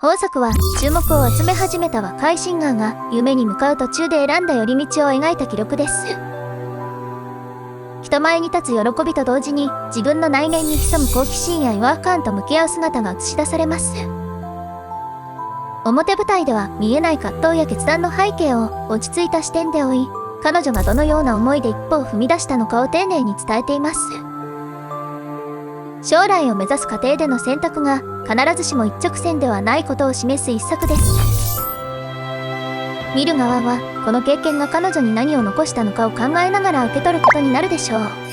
本作は注目を集め始めた若いシンガーが夢に向かう途中で選んだ寄り道を描いた記録です。人前に立つ喜びと同時に自分の内面に潜む好奇心や違和感と向き合う姿が映し出されます。表舞台では見えない葛藤や決断の背景を落ち着いた視点で追い、彼女がどのような思いで一歩を踏み出したのかを丁寧に伝えています。将来を目指す過程での選択が必ずしも一直線ではないことを示す一作です。見る側はこの経験が彼女に何を残したのかを考えながら受け取ることになるでしょう。